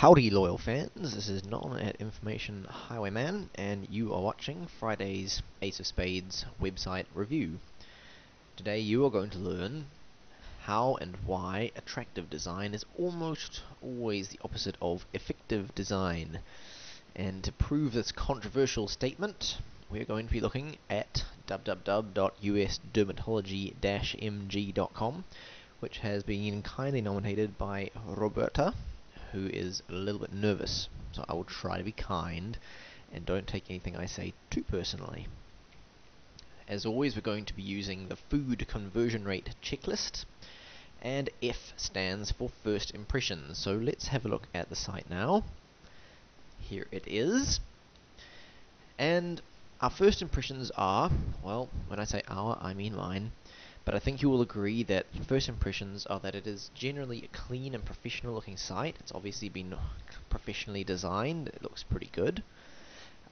Howdy, loyal fans. This is Non at Information Highwayman, and you are watching Friday's Ace of Spades website review. Today you are going to learn how and why attractive design is almost always the opposite of effective design. And to prove this controversial statement, we're going to be looking at www.usdermatology-mg.com, which has been kindly nominated by Roberta, who is a little bit nervous, so I will try to be kind and don't take anything I say too personally. As always, we're going to be using the food conversion rate checklist, and F stands for first impressions. So let's have a look at the site now. Here it is. And our first impressions are, well, when I say our, I mean mine, but I think you will agree that first impressions are that it is generally a clean and professional looking site. It's obviously been professionally designed. It looks pretty good.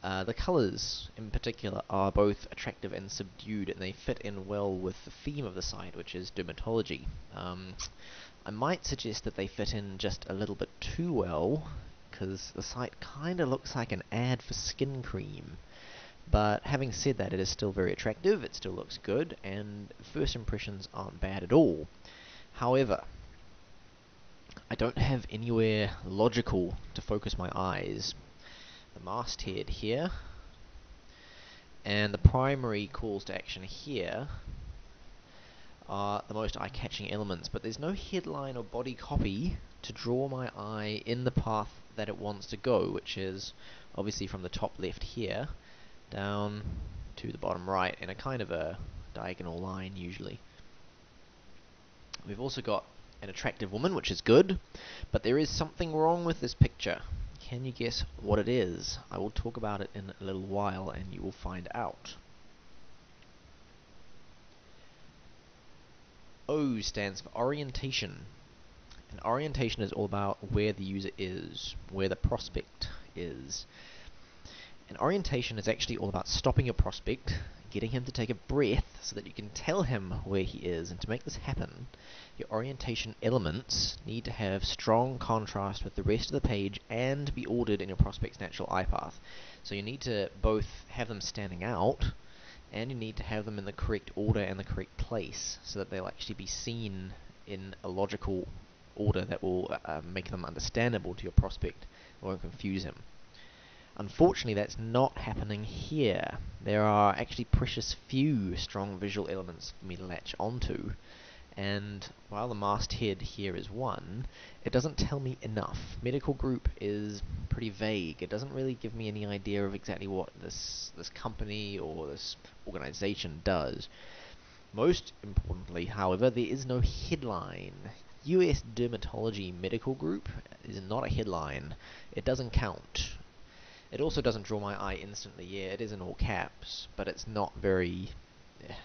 The colours in particular are both attractive and subdued, and they fit in well with the theme of the site, which is dermatology. I might suggest that they fit in just a little bit too well, because the site kind of looks like an ad for skin cream. But having said that, it is still very attractive, it still looks good, and first impressions aren't bad at all. However, I don't have anywhere logical to focus my eyes. The masthead here, and the primary calls to action here are the most eye-catching elements, but there's no headline or body copy to draw my eye in the path that it wants to go, which is obviously from the top left here down to the bottom right in a kind of a diagonal line usually. We've also got an attractive woman, which is good, but there is something wrong with this picture. Can you guess what it is? I will talk about it in a little while and you will find out. O stands for orientation. And orientation is all about where the user is, where the prospect is. And orientation is actually all about stopping your prospect, getting him to take a breath so that you can tell him where he is. And to make this happen, your orientation elements need to have strong contrast with the rest of the page and be ordered in your prospect's natural eye path. So you need to both have them standing out, and you need to have them in the correct order and the correct place so that they'll actually be seen in a logical order that will make them understandable to your prospect and won't confuse him. Unfortunately, that's not happening here. There are actually precious few strong visual elements for me to latch onto, and while the masthead here is one, it doesn't tell me enough. Medical group is pretty vague. It doesn't really give me any idea of exactly what this company or this organization does. Most importantly, however, there is no headline. US Dermatology Medical Group is not a headline. It doesn't count. It also doesn't draw my eye instantly. Yeah, it is in all caps, but it's not very...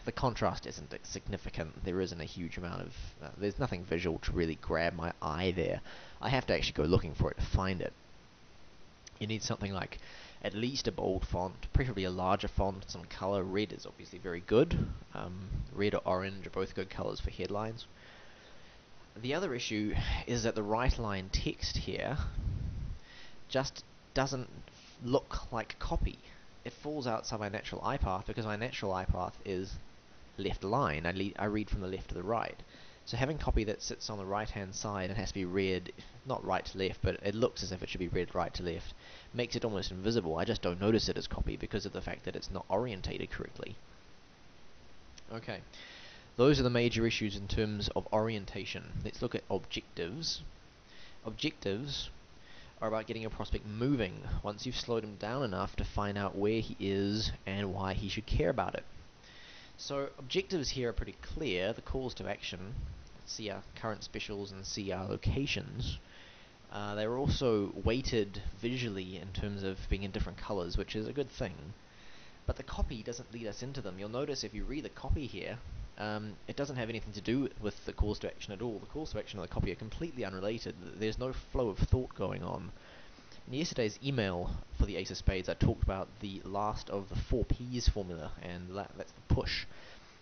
the contrast isn't significant. There isn't a huge amount of... there's nothing visual to really grab my eye there. I have to actually go looking for it to find it. You need something like at least a bold font, preferably a larger font, some color. Red is obviously very good. Red or orange are both good colors for headlines. The other issue is that the right line text here just doesn't look like copy. It falls outside my natural eye path because my natural eye path is left line. I read from the left to the right. So having copy that sits on the right hand side and has to be read, not right to left, but it looks as if it should be read right to left, makes it almost invisible. I just don't notice it as copy because of the fact that it's not orientated correctly. Okay, those are the major issues in terms of orientation. Let's look at objectives. Objectives are about getting your prospect moving once you've slowed him down enough to find out where he is and why he should care about it. So objectives here are pretty clear. The calls to action, see our current specials and see our locations. They're also weighted visually in terms of being in different colors, which is a good thing. But the copy doesn't lead us into them. You'll notice if you read the copy here, it doesn't have anything to do with the calls to action at all. The calls to action and the copy are completely unrelated. There's no flow of thought going on. In yesterday's email for the Ace of Spades, I talked about the last of the 4 Ps formula, and that's the push.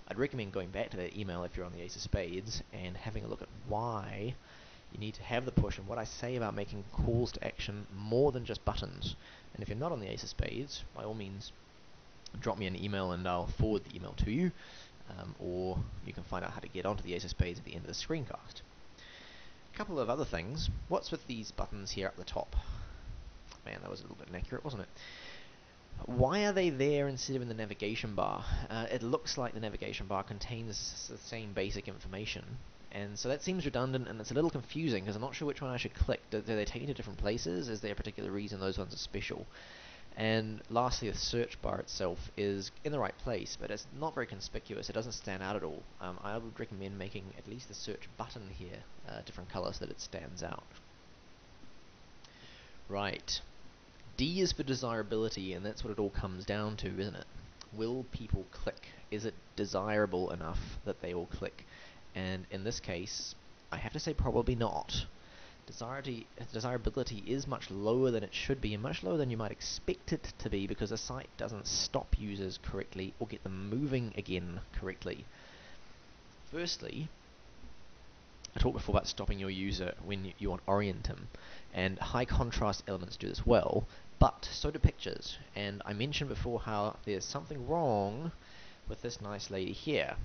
I'd recommend going back to that email if you're on the Ace of Spades and having a look at why You need to have the push, and what I say about making calls to action more than just buttons. And if you're not on the Ace of Spades, by all means, drop me an email and I'll forward the email to you, or you can find out how to get onto the Ace of Spades at the end of the screencast. A couple of other things. What's with these buttons here at the top? Man, that was a little bit inaccurate, wasn't it? Why are they there instead of in the navigation bar? It looks like the navigation bar contains the same basic information, and so that seems redundant, and it's a little confusing because I'm not sure which one I should click. Do they take you to different places? Is there a particular reason those ones are special? And lastly, the search bar itself is in the right place, but it's not very conspicuous. It doesn't stand out at all. I would recommend making at least the search button here a different color so that it stands out. Right. D is for desirability, and that's what it all comes down to, isn't it? Will people click? Is it desirable enough that they will click? And in this case, I have to say probably not. Desirability is much lower than it should be, and much lower than you might expect it to be, because the site doesn't stop users correctly or get them moving again correctly. Firstly, I talked before about stopping your user when you want orient him, and high contrast elements do this well, but so do pictures. And I mentioned before how there's something wrong with this nice lady here.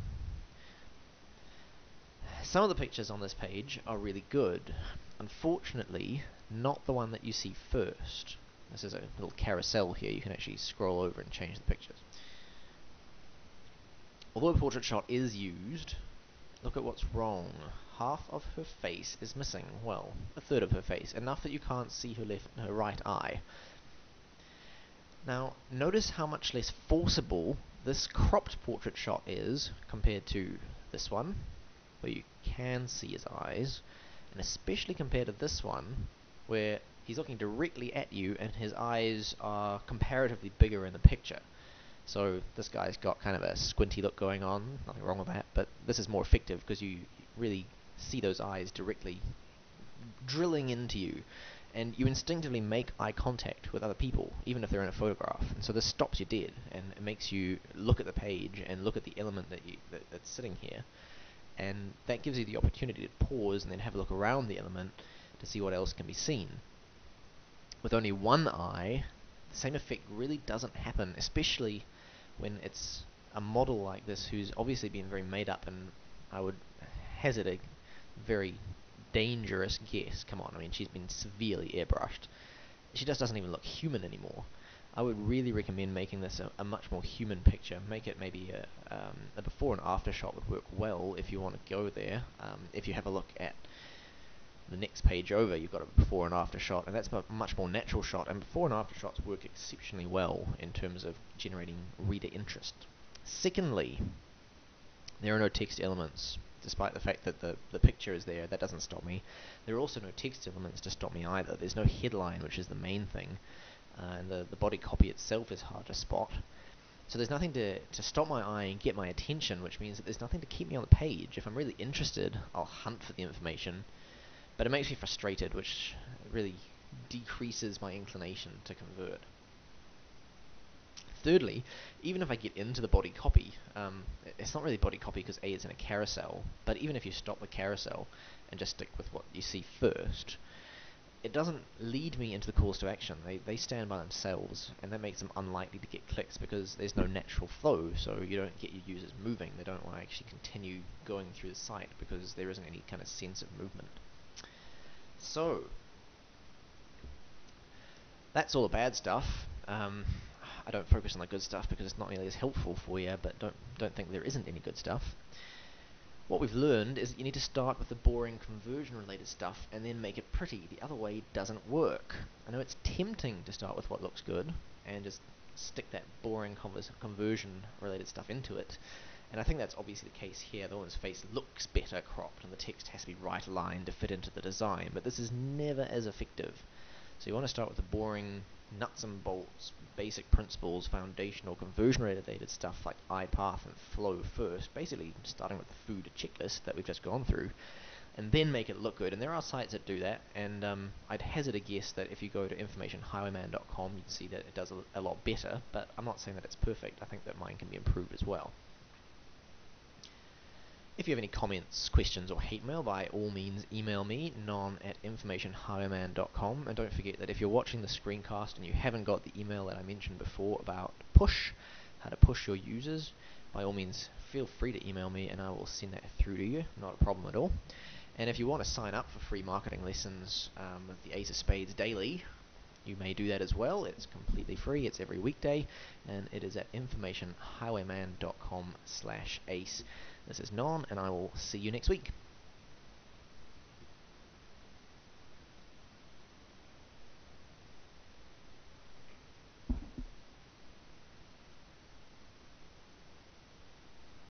Some of the pictures on this page are really good. Unfortunately, not the one that you see first. This is a little carousel here. You can actually scroll over and change the pictures. Although a portrait shot is used, look at what's wrong. Half of her face is missing. Well, a third of her face. Enough that you can't see her right eye. Now, notice how much less forcible this cropped portrait shot is compared to this one, where you can see his eyes, and especially compared to this one, where he's looking directly at you and his eyes are comparatively bigger in the picture. So this guy's got kind of a squinty look going on, nothing wrong with that, but this is more effective because you really see those eyes directly drilling into you, and you instinctively make eye contact with other people, even if they're in a photograph. And so this stops you dead, and it makes you look at the page and look at the element that's sitting here, and that gives you the opportunity to pause and then have a look around the element to see what else can be seen. With only one eye, the same effect really doesn't happen, especially when it's a model like this who's obviously been very made up, and I would hazard a very dangerous guess. Come on, I mean, she's been severely airbrushed. She just doesn't even look human anymore. I would really recommend making this a much more human picture. Make it maybe a before and after shot would work well if you want to go there. If you have a look at the next page over, you've got a before and after shot, and that's a much more natural shot, and before and after shots work exceptionally well in terms of generating reader interest. Secondly, there are no text elements. Despite the fact that the picture is there, that doesn't stop me. There are also no text elements to stop me either. There's no headline, which is the main thing, and the body copy itself is hard to spot. So there's nothing to stop my eye and get my attention, which means that there's nothing to keep me on the page. If I'm really interested, I'll hunt for the information, but it makes me frustrated, which really decreases my inclination to convert. Thirdly, even if I get into the body copy, it's not really body copy because A, it's in a carousel, but even if you stop the carousel and just stick with what you see first, it doesn't lead me into the calls to action. They stand by themselves, and that makes them unlikely to get clicks because there's no natural flow, so you don't get your users moving. They don't want to actually continue going through the site because there isn't any kind of sense of movement. So, that's all the bad stuff. I don't focus on the good stuff because it's not nearly as helpful for you, but don't think there isn't any good stuff. What we've learned is that you need to start with the boring conversion-related stuff and then make it pretty. The other way doesn't work. I know it's tempting to start with what looks good and just stick that boring conversion-related stuff into it. And I think that's obviously the case here. The woman's face looks better cropped and the text has to be right aligned to fit into the design, but this is never as effective. So you want to start with the boring, nuts and bolts, basic principles, foundational, conversion-related stuff like eye path and flow first, basically starting with the food checklist that we've just gone through, and then make it look good. And there are sites that do that, and I'd hazard a guess that if you go to informationhighwayman.com, you'd see that it does a lot better, but I'm not saying that it's perfect. I think that mine can be improved as well. If you have any comments, questions, or hate mail, by all means email me, non@informationhighwayman.com. And don't forget that if you're watching the screencast and you haven't got the email that I mentioned before about push, how to push your users, by all means feel free to email me and I will send that through to you. Not a problem at all. And if you want to sign up for free marketing lessons with the Ace of Spades Daily, you may do that as well. It's completely free. It's every weekday, and it is at informationhighwayman.com/ace. This is Non, and I will see you next week.